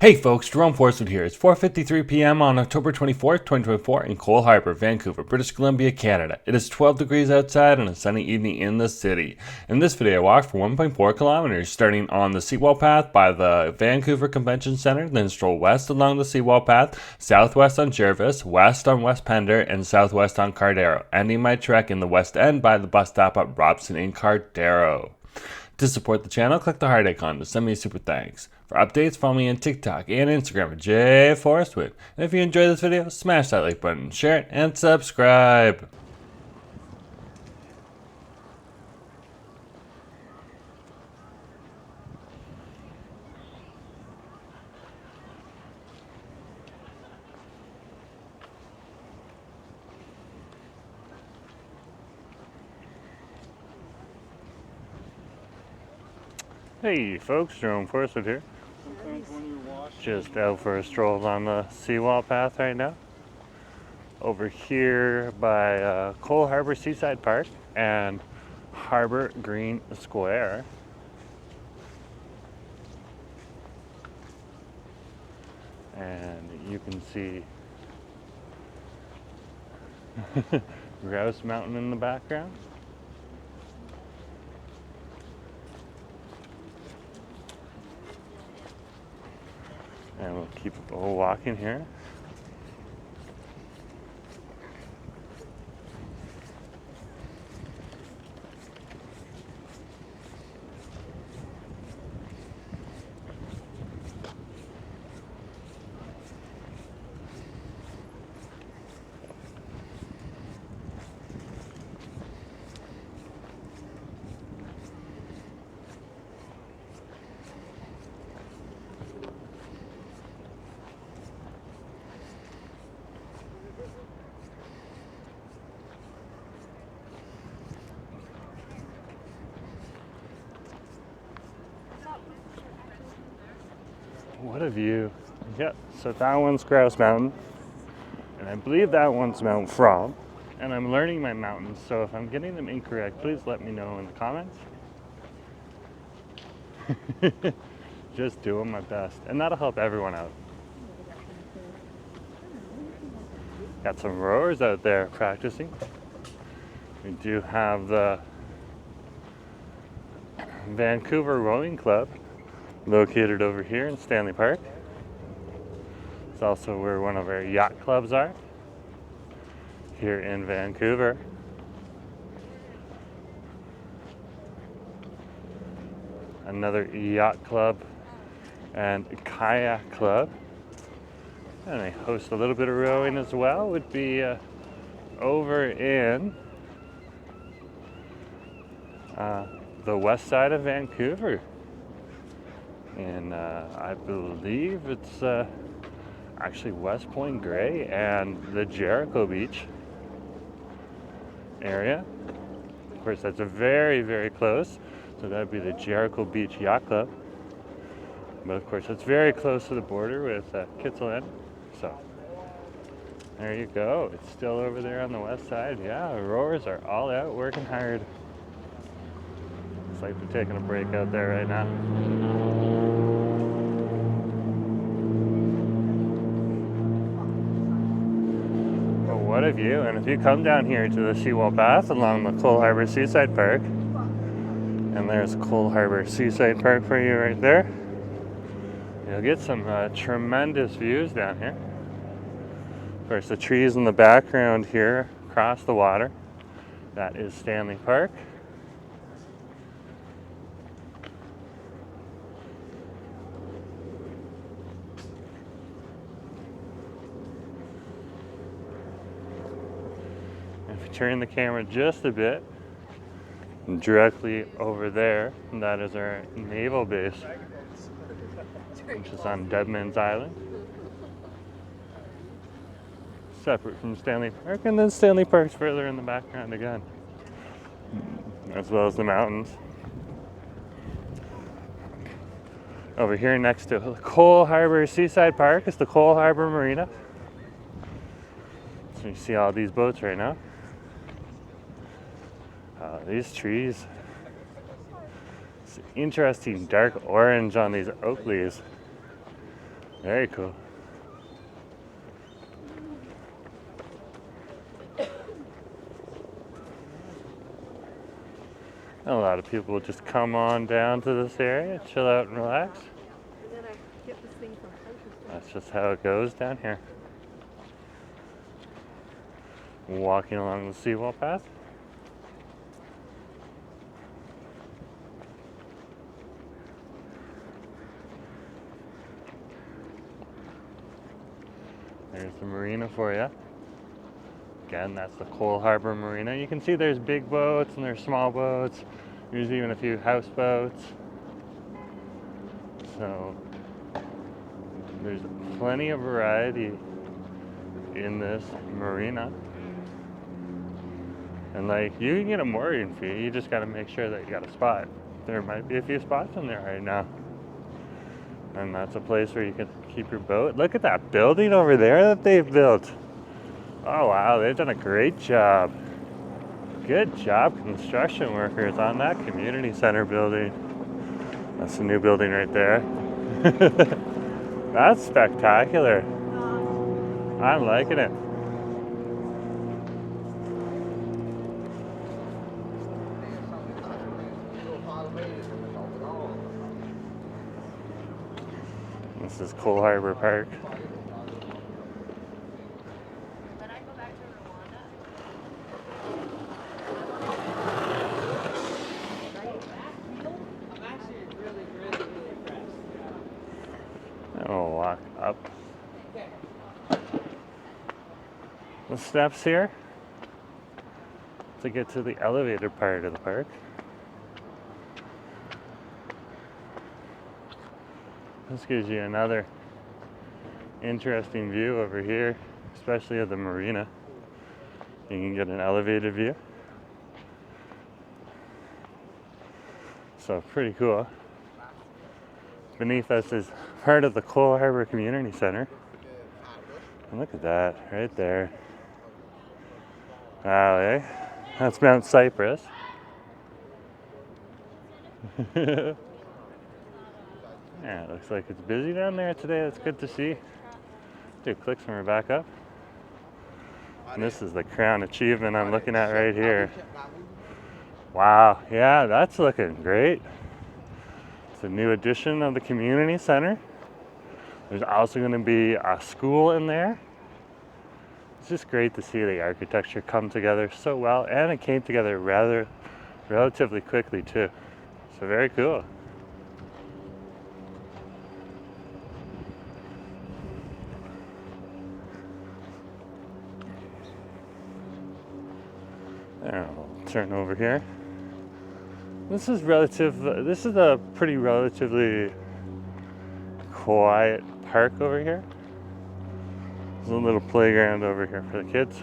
Hey folks, Jerome Forestwood here. It's 4:53 p.m. on October 24th, 2024 in Cole Harbour, Vancouver, British Columbia, Canada. It is 12 degrees outside and a sunny evening in the city. In this video, I walked for 1.4 kilometers, starting on the seawall path by the Vancouver Convention Center, then strolled west along the seawall path, southwest on Jervis, west on West Pender, and southwest on Cardero, ending my trek in the West End by the bus stop at Robson in Cardero. To support the channel, click the heart icon to send me a super thanks. For updates, follow me on TikTok and Instagram at jforestwood. And if you enjoyed this video, smash that like button, share it, and subscribe. Hey folks, Jerome Forestwood here. Just out for a stroll on the seawall path right now. Over here by Cole Harbour Seaside Park and Harbour Green Square. And you can see Grouse Mountain in the background. And we'll keep walking here. What a view. Yeah, so that one's Grouse Mountain, and I believe that one's Mount Frog, and I'm learning my mountains, so if I'm getting them incorrect, please let me know in the comments. Just doing my best, and that'll help everyone out. Got some rowers out there practicing. We do have the Vancouver Rowing Club located over here in Stanley Park. It's also where one of our yacht clubs are here in Vancouver. Another yacht club and kayak club. And they host a little bit of rowing as well. Would be over in the west side of Vancouver. And I believe it's actually West Point Grey and the Jericho Beach area. Of course, that's a very, very close. So that would be the Jericho Beach Yacht Club. But of course, it's very close to the border with Kitsilano. So there you go. It's still over there on the west side. Yeah, the rowers are all out working hard. It's like they're taking a break out there right now. What a view. And if you come down here to the seawall path along the Cole Harbour Seaside Park, and there's Cole Harbour Seaside Park for you right there, you'll get some tremendous views down here. Of course, the trees in the background here across the water, that is Stanley Park. Turn the camera just a bit, directly over there, and that is our naval base, which is on Deadman's Island, separate from Stanley Park, and then Stanley Park's further in the background again, as well as the mountains. Over here next to Cole Harbour Seaside Park is the Cole Harbour Marina. So you see all these boats right now. These trees, it's interesting dark orange on these oak leaves. Very cool. A lot of people just come on down to this area, chill out and relax. And then I get this thing from Harbour. That's just how it goes down here. Walking along the seawall path. There's the marina for you. Again, that's the Coal Harbour Marina. You can see there's big boats and there's small boats. There's even a few houseboats. So there's plenty of variety in this marina. And like, you can get a mooring fee, you just gotta make sure that you got a spot. There might be a few spots in there right now. And that's a place where you can keep your boat. Look at that building over there that they've built. Oh wow, they've done a great job. Good job, construction workers, on that community center building. That's the new building right there. That's spectacular. I'm liking it. This is Coal Harbour Park. And we'll walk up the steps here to get to the elevated part of the park. This gives you another interesting view over here, especially of the marina. You can get an elevated view. So pretty cool. Beneath us is part of the Coal Harbour Community Center. And look at that, right there. Wow, eh? That's Mount Cypress. Yeah, it looks like it's busy down there today. That's good to see. Do clicks when we're back up. And this is the crown achievement I'm looking at right here. Wow, yeah, that's looking great. It's a new addition of the community center. There's also going to be a school in there. It's just great to see the architecture come together so well, and it came together relatively quickly too. So very cool. There, we'll turn over here. This is a pretty relatively quiet park over here. There's a little playground over here for the kids.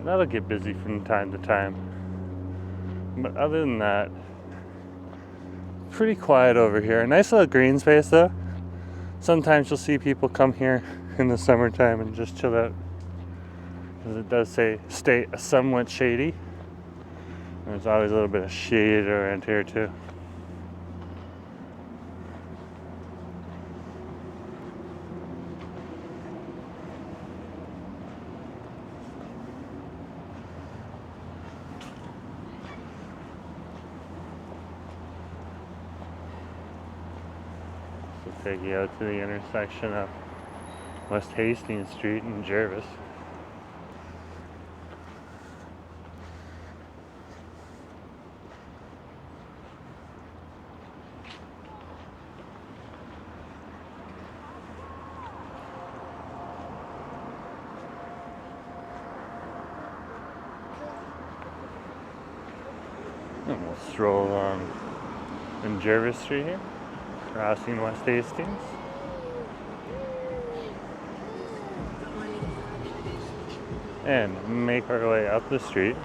That'll get busy from time to time. But other than that, pretty quiet over here. Nice little green space though. Sometimes you'll see people come here in the summertime and just chill out. Because it does say stay somewhat shady. There's always a little bit of shade around here too. So take you out to the intersection of West Hastings Street and Jervis. And we'll stroll along in Jervis Street here, crossing West Hastings. And make our way up the street.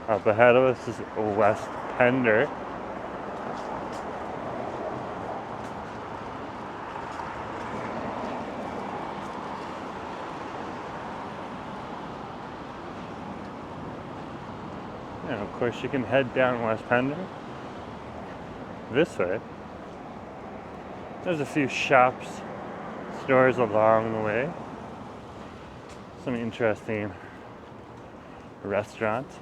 Up ahead of us is West Pender. And of course you can head down West Pender this way. There's a few shops, stores along the way. Some interesting restaurants.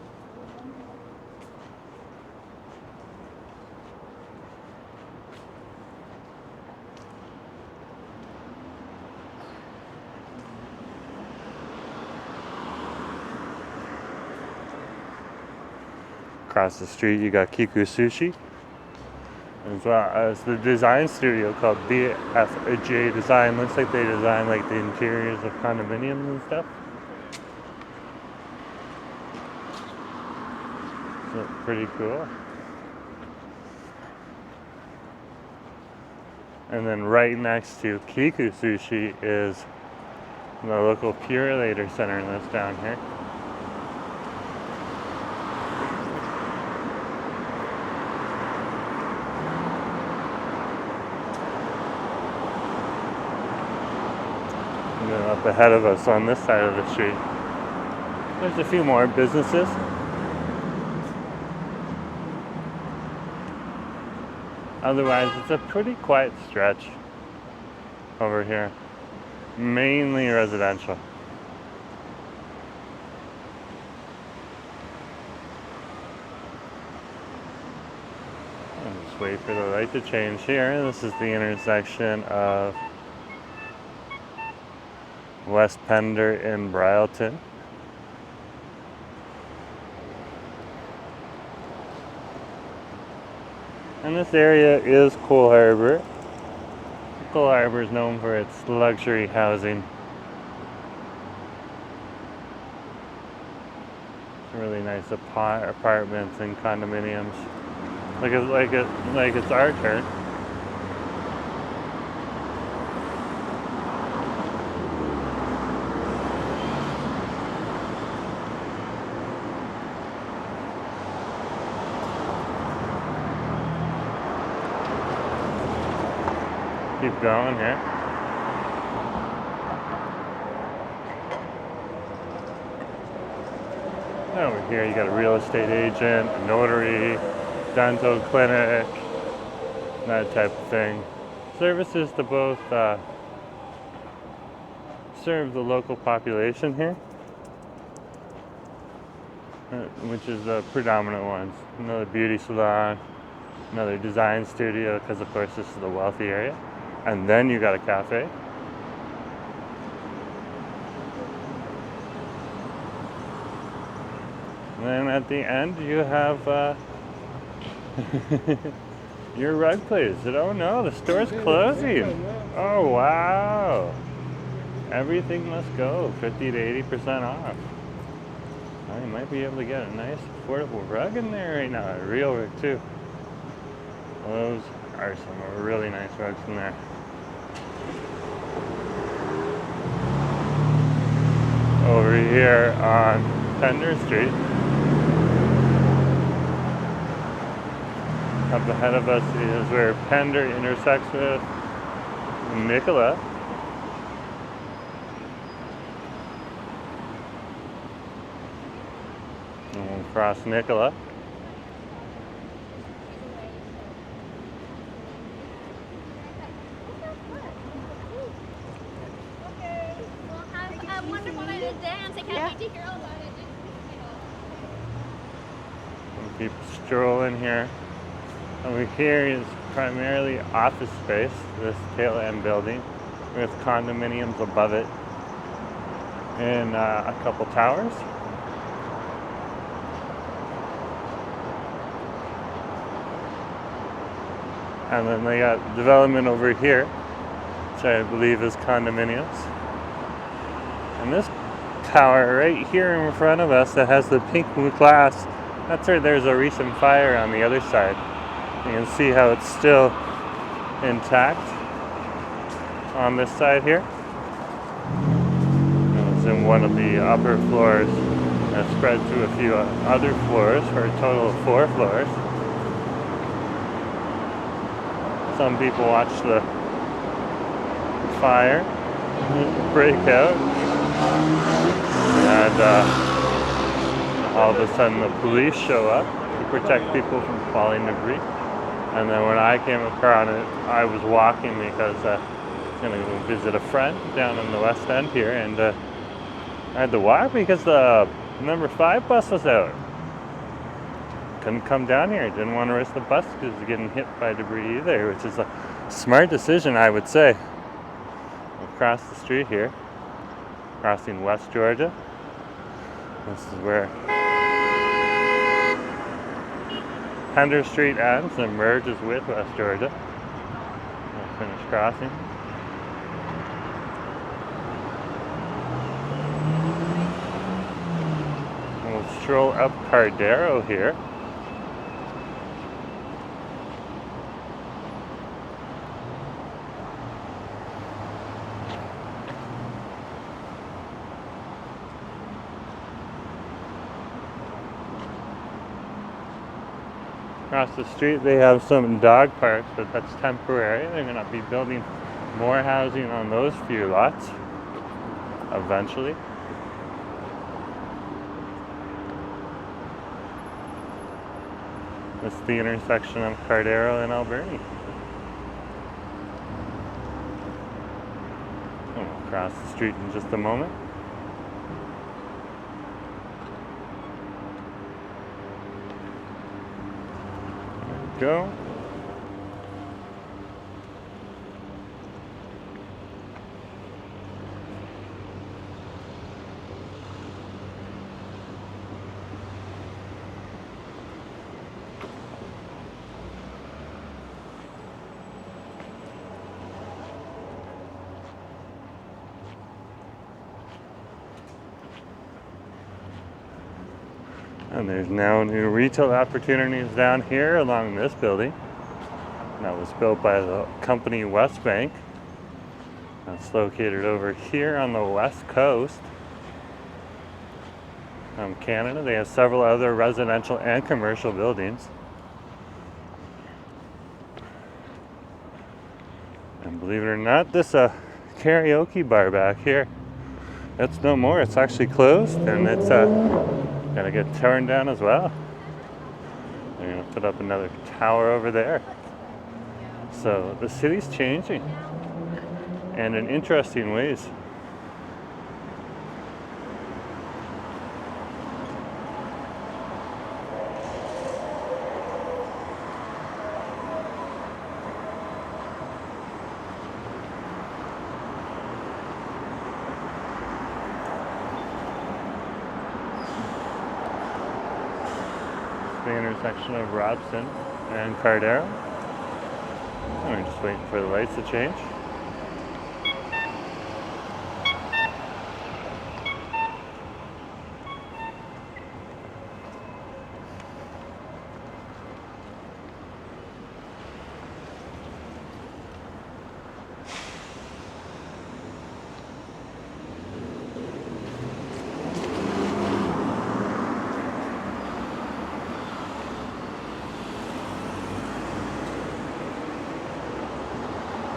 Across the street you got Kiku Sushi, as well as the design studio called BFJ Design. Looks like they design like the interiors of condominiums and stuff. So pretty cool. And then right next to Kiku Sushi is the local Purelator Center that's down here. And then up ahead of us on this side of the street, there's a few more businesses. Otherwise, it's a pretty quiet stretch over here. Mainly residential. I'll just wait for the light to change here. This is the intersection of West Pender and Bryleton. And this area is Coal Harbour. Coal Harbour is known for its luxury housing. Really nice apartments and condominiums. Like it's our turn. Keep going here. Over here you got a real estate agent, a notary, dental clinic, that type of thing. Services to both serve the local population here, which is the predominant ones. Another beauty salon, another design studio, because of course this is the wealthy area. And then you got a cafe. And then at the end you have your rug place. Oh no, the store's closing. Oh wow. Everything must go 50 to 80% off. Well, you might be able to get a nice affordable rug in there right now. A real rug too. Those are some really nice rugs in there. Over here on Pender Street, up ahead of us is where Pender intersects with Nicola. And we'll cross Nicola. We'll keep strolling here. Over here is primarily office space, this tail end building, with condominiums above it and a couple towers. And then they got development over here, which I believe is condominiums. And this tower right here in front of us that has the pink glass, that's where there's a recent fire on the other side. You can see how it's still intact on this side here. And it's in one of the upper floors that spread to a few other floors for a total of 4 floors. Some people watch the fire break out, and all of a sudden the police show up to protect people from falling debris. And then when I came across it, I was walking because I was going to go visit a friend down in the West End here, and I had to walk because the number 5 bus was out. Couldn't come down here. Didn't want to risk the bus because it's getting hit by debris either, which is a smart decision, I would say. Across the street here, crossing West Georgia. This is where Pender Street ends and merges with West Georgia. We'll finish crossing. We'll stroll up Cardero here. Across the street they have some dog parks, but that's temporary. They're going to be building more housing on those few lots eventually. This is the intersection of Cardero and Alberni. And we'll cross the street in just a moment. Go. And there's now new retail opportunities down here along this building. That was built by the company West Bank. That's located over here on the west coast of Canada. They have several other residential and commercial buildings. And believe it or not, this karaoke bar back here, it's no more. It's actually closed, and it's gonna get torn down as well. They're gonna put up another tower over there. So the city's changing, and in interesting ways. The intersection of Robson and Cardero. We're just waiting for the lights to change.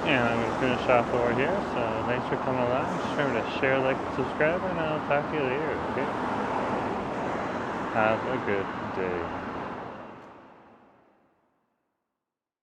And I'm going to finish off over here, so thanks for coming along. Just remember to share, like, and subscribe, and I'll talk to you later, okay? Have a good day.